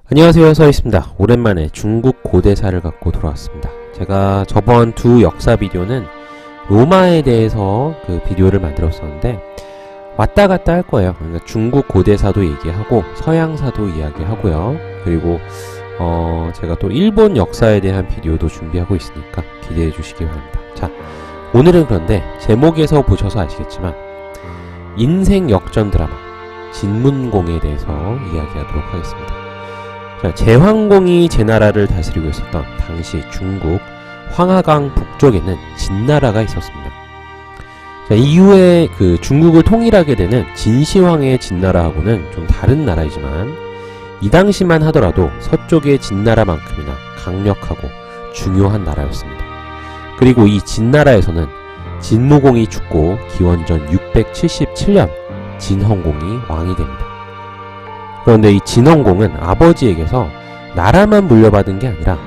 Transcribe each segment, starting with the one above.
안녕하세요, 서있습니다. 오랜만에 중국 고대사를 갖고 돌아왔습니다. 제가 저번 두 역사 비디오는 로마에 대해서 그 비디오를 만들었었는데 왔다 갔다 할 거예요. 그러니까 중국 고대사도 얘기하고 서양사도 이야기하고요. 그리고 제가 또 일본 역사에 대한 비디오도 준비하고 있으니까 기대해 주시기 바랍니다. 자, 오늘은 그런데 제목에서 보셔서 아시겠지만 인생 역전 드라마 진문공에 대해서 이야기하도록 하겠습니다. 자, 제황공이 제나라를 다스리고 있었던 당시 중국 황하강 북쪽에는 진나라가 있었습니다. 자, 이후에 그 중국을 통일하게 되는 진시황의 진나라하고는 좀 다른 나라이지만 이 당시만 하더라도 서쪽의 진나라만큼이나 강력하고 중요한 나라였습니다. 그리고 이 진나라에서는 진무공이 죽고 기원전 677년 진헌공이 왕이 됩니다. 그런데 이 진헌공은 아버지에게서 나라만 물려받은 게 아니라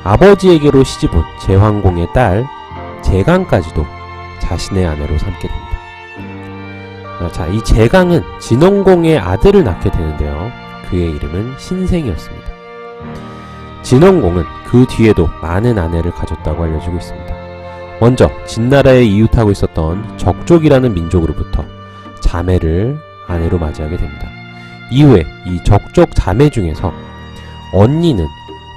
아버지에게로 시집온 제황공의 딸 제강까지도 자신의 아내로 삼게 됩니다. 자, 이 제강은 진헌공의 아들을 낳게 되는데요. 그의 이름은 신생이었습니다. 진헌공은 그 뒤에도 많은 아내를 가졌다고 알려지고 있습니다. 먼저 진나라에 이웃하고 있었던 적족이라는 민족으로부터 자매를 아내로 맞이하게 됩니다. 이후에 이 적족 자매 중에서 언니는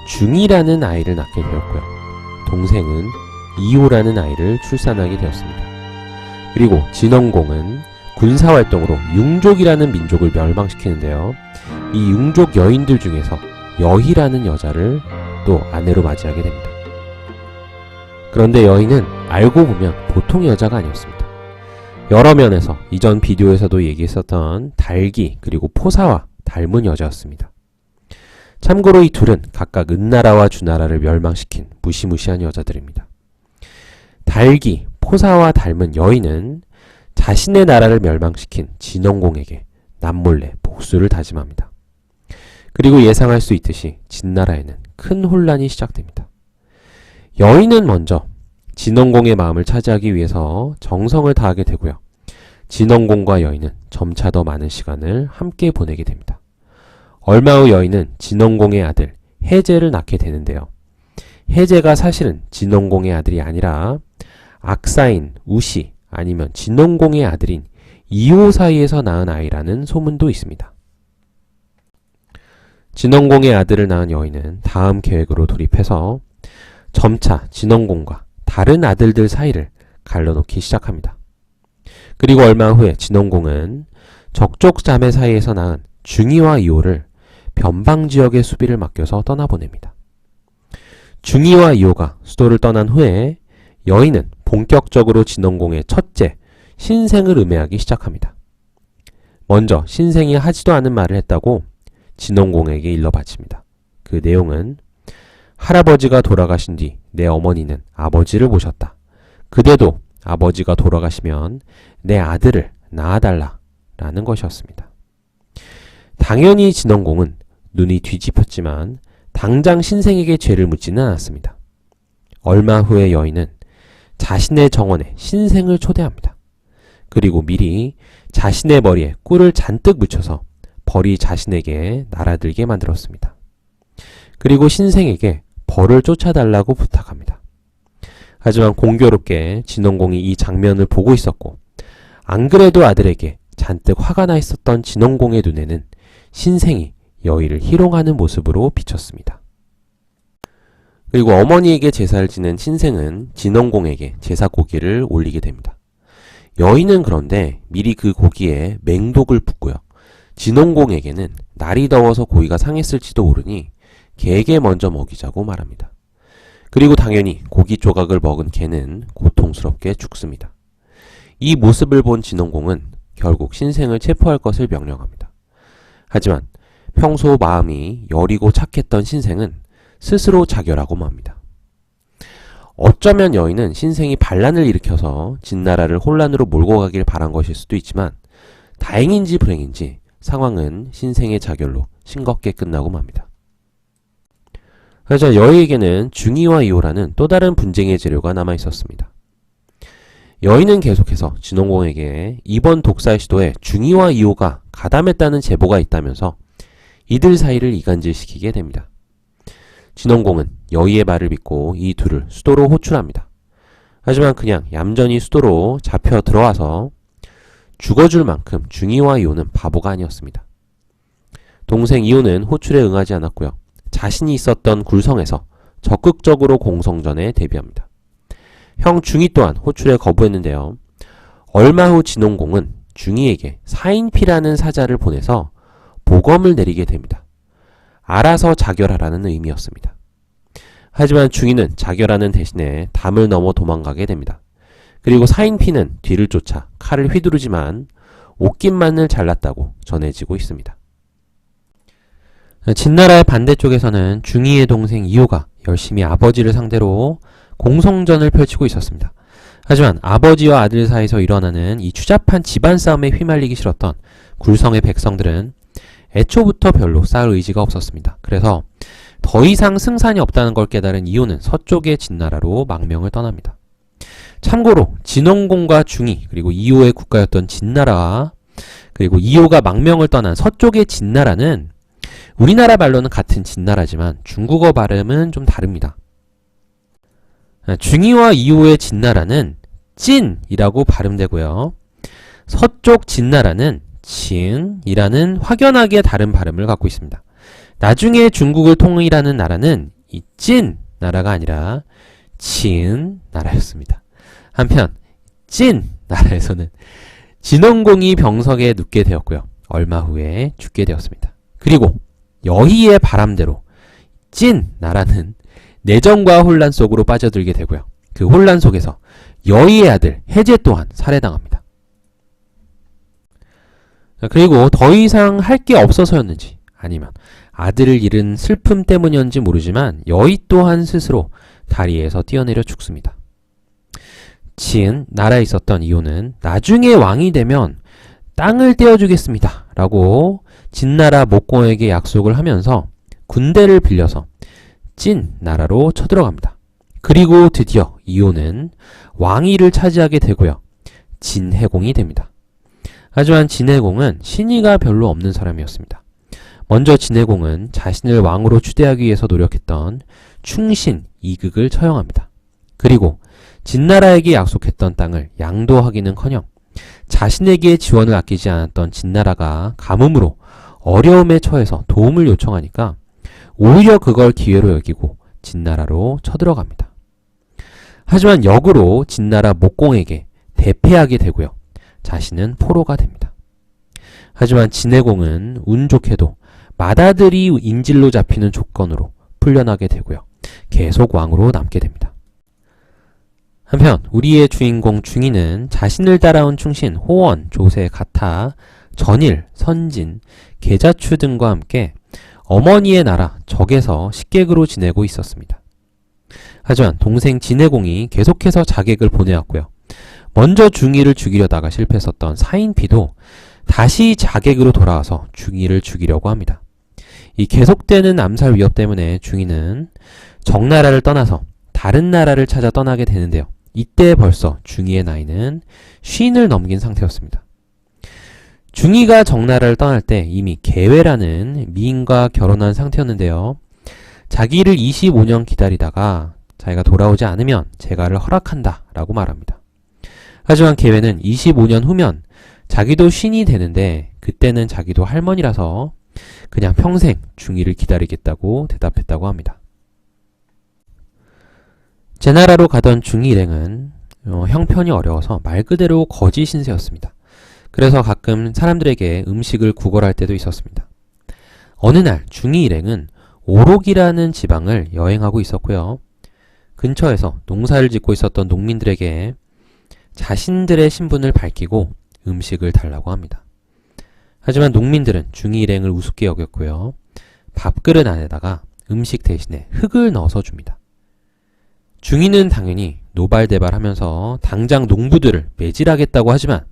중이라는 아이를 낳게 되었고요. 동생은 이호라는 아이를 출산하게 되었습니다. 그리고 진헌공은 군사활동으로 융족이라는 민족을 멸망시키는데요. 이 융족 여인들 중에서 여희라는 여자를 또 아내로 맞이하게 됩니다. 그런데 여희는 알고 보면 보통 여자가 아니었습니다. 여러 면에서 이전 비디오에서도 얘기했었던 달기 그리고 포사와 닮은 여자였습니다. 참고로 이 둘은 각각 은나라와 주나라를 멸망시킨 무시무시한 여자들입니다. 달기, 포사와 닮은 여인은 자신의 나라를 멸망시킨 진헌공에게 남몰래 복수를 다짐합니다. 그리고 예상할 수 있듯이 진나라에는 큰 혼란이 시작됩니다. 여인은 먼저 진헌공의 마음을 차지하기 위해서 정성을 다하게 되고요. 진헌공과 여인은 점차 더 많은 시간을 함께 보내게 됩니다. 얼마 후 여인은 진헌공의 아들 해제를 낳게 되는데요. 해제가 사실은 진헌공의 아들이 아니라 악사인 우시 아니면 진헌공의 아들인 이호 사이에서 낳은 아이라는 소문도 있습니다. 진헌공의 아들을 낳은 여인은 다음 계획으로 돌입해서 점차 진헌공과 다른 아들들 사이를 갈라놓기 시작합니다. 그리고 얼마 후에 진헌공은 적족 자매 사이에서 낳은 중이와 이호를 변방지역의 수비를 맡겨서 떠나보냅니다. 중이와 이호가 수도를 떠난 후에 여인은 본격적으로 진헌공의 첫째 신생을 음해하기 시작합니다. 먼저 신생이 하지도 않은 말을 했다고 진헌공에게 일러 바칩니다. 그 내용은 할아버지가 돌아가신 뒤 내 어머니는 아버지를 모셨다. 그대도 아버지가 돌아가시면 내 아들을 낳아달라 라는 것이었습니다. 당연히 진헌공은 눈이 뒤집혔지만 당장 신생에게 죄를 묻지는 않았습니다. 얼마 후에 여인은 자신의 정원에 신생을 초대합니다. 그리고 미리 자신의 머리에 꿀을 잔뜩 묻혀서 벌이 자신에게 날아들게 만들었습니다. 그리고 신생에게 벌을 쫓아달라고 부탁합니다. 하지만 공교롭게 진헌공이 이 장면을 보고 있었고 안 그래도 아들에게 잔뜩 화가 나 있었던 진헌공의 눈에는 신생이 여의를 희롱하는 모습으로 비쳤습니다. 그리고 어머니에게 제사를 지낸 신생은 진헌공에게 제사 고기를 올리게 됩니다. 여인은 그런데 미리 그 고기에 맹독을 붓고요. 진헌공에게는 날이 더워서 고기가 상했을지도 모르니 개에게 먼저 먹이자고 말합니다. 그리고 당연히 고기 조각을 먹은 개는 고통스럽게 죽습니다. 이 모습을 본 진헌공은 결국 신생을 체포할 것을 명령합니다. 하지만 평소 마음이 여리고 착했던 신생은 스스로 자결하고 맙니다. 어쩌면 여인은 신생이 반란을 일으켜서 진나라를 혼란으로 몰고 가길 바란 것일 수도 있지만 다행인지 불행인지 상황은 신생의 자결로 싱겁게 끝나고 맙니다. 그러자 여의에게는 중이와 이호라는 또 다른 분쟁의 재료가 남아 있었습니다. 여인은 계속해서 진헌공에게 이번 독살 시도에 중이와 이호가 가담했다는 제보가 있다면서 이들 사이를 이간질시키게 됩니다. 진원공은 여의의 말을 믿고 이 둘을 수도로 호출합니다. 하지만 그냥 얌전히 수도로 잡혀 들어와서 죽어줄 만큼 중이와 이호는 바보가 아니었습니다. 동생 이호는 호출에 응하지 않았고요. 자신이 있었던 굴성에서 적극적으로 공성전에 대비합니다. 형 중이 또한 호출에 거부했는데요. 얼마 후 진원공은 중이에게 사인피라는 사자를 보내서 보검을 내리게 됩니다. 알아서 자결하라는 의미였습니다. 하지만 중이는 자결하는 대신에 담을 넘어 도망가게 됩니다. 그리고 사인피는 뒤를 쫓아 칼을 휘두르지만 옷깃만을 잘랐다고 전해지고 있습니다. 진나라의 반대쪽에서는 중이의 동생 이호가 열심히 아버지를 상대로 공성전을 펼치고 있었습니다. 하지만 아버지와 아들 사이에서 일어나는 이 추잡한 집안 싸움에 휘말리기 싫었던 굴성의 백성들은 애초부터 별로 싸울 의지가 없었습니다. 그래서 더 이상 승산이 없다는 걸 깨달은 이호는 서쪽의 진나라로 망명을 떠납니다. 참고로 진원공과 중이 그리고 이호의 국가였던 진나라 그리고 이호가 망명을 떠난 서쪽의 진나라는 우리나라 말로는 같은 진나라지만 중국어 발음은 좀 다릅니다. 중이와 이호의 진나라는 찐이라고 발음되고요. 서쪽 진나라는 칭이라는 확연하게 다른 발음을 갖고 있습니다. 나중에 중국을 통일하는 나라는 이 찐 나라가 아니라 칭 나라였습니다. 한편 찐 나라에서는 진원공이 병석에 눕게 되었고요. 얼마 후에 죽게 되었습니다. 그리고 여희의 바람대로 찐 나라는 내정과 혼란 속으로 빠져들게 되고요. 그 혼란 속에서 여희의 아들 해제 또한 살해당합니다. 그리고 더 이상 할 게 없어서였는지 아니면 아들을 잃은 슬픔 때문이었는지 모르지만 여희 또한 스스로 다리에서 뛰어내려 죽습니다. 친 나라에 있었던 이호는 나중에 왕이 되면 땅을 떼어주겠습니다 라고 진나라 목공에게 약속을 하면서 군대를 빌려서 찐 나라로 쳐들어갑니다. 그리고 드디어 이호는 왕위를 차지하게 되고요. 진해공이 됩니다. 하지만 진해공은 신의가 별로 없는 사람이었습니다. 먼저 진해공은 자신을 왕으로 추대하기 위해서 노력했던 충신 이극을 처형합니다. 그리고 진나라에게 약속했던 땅을 양도하기는커녕 자신에게 지원을 아끼지 않았던 진나라가 가뭄으로 어려움에 처해서 도움을 요청하니까 오히려 그걸 기회로 여기고 진나라로 쳐들어갑니다. 하지만 역으로 진나라 목공에게 대패하게 되고요. 자신은 포로가 됩니다. 하지만 진해공은 운 좋게도 맏아들이 인질로 잡히는 조건으로 풀려나게 되고요. 계속 왕으로 남게 됩니다. 한편 우리의 주인공 중이는 자신을 따라온 충신 호원, 조세, 가타, 전일, 선진, 계자추 등과 함께 어머니의 나라 적에서 식객으로 지내고 있었습니다. 하지만 동생 진해공이 계속해서 자객을 보내왔고요. 먼저 중이를 죽이려다가 실패했었던 사인피도 다시 자객으로 돌아와서 중이를 죽이려고 합니다. 이 계속되는 암살 위협 때문에 중이는 정나라를 떠나서 다른 나라를 찾아 떠나게 되는데요. 이때 벌써 중이의 나이는 50을 넘긴 상태였습니다. 중이가 정나라를 떠날 때 이미 계회라는 미인과 결혼한 상태였는데요. 자기를 25년 기다리다가 자기가 돌아오지 않으면 재가를 허락한다 라고 말합니다. 하지만 계회는 25년 후면 자기도 신이 되는데 그때는 자기도 할머니라서 그냥 평생 중이를 기다리겠다고 대답했다고 합니다. 제나라로 가던 중이 일행은 형편이 어려워서 말 그대로 거지 신세였습니다. 그래서 가끔 사람들에게 음식을 구걸할 때도 있었습니다. 어느 날 중이 일행은 오록이라는 지방을 여행하고 있었고요. 근처에서 농사를 짓고 있었던 농민들에게 자신들의 신분을 밝히고 음식을 달라고 합니다. 하지만 농민들은 중이 일행을 우습게 여겼고요. 밥그릇 안에다가 음식 대신에 흙을 넣어서 줍니다. 중이는 당연히 노발대발하면서 당장 농부들을 매질하겠다고 하지만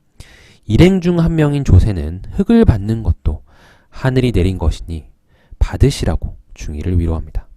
일행 중 한 명인 조세는 흙을 받는 것도 하늘이 내린 것이니 받으시라고 중이를 위로합니다.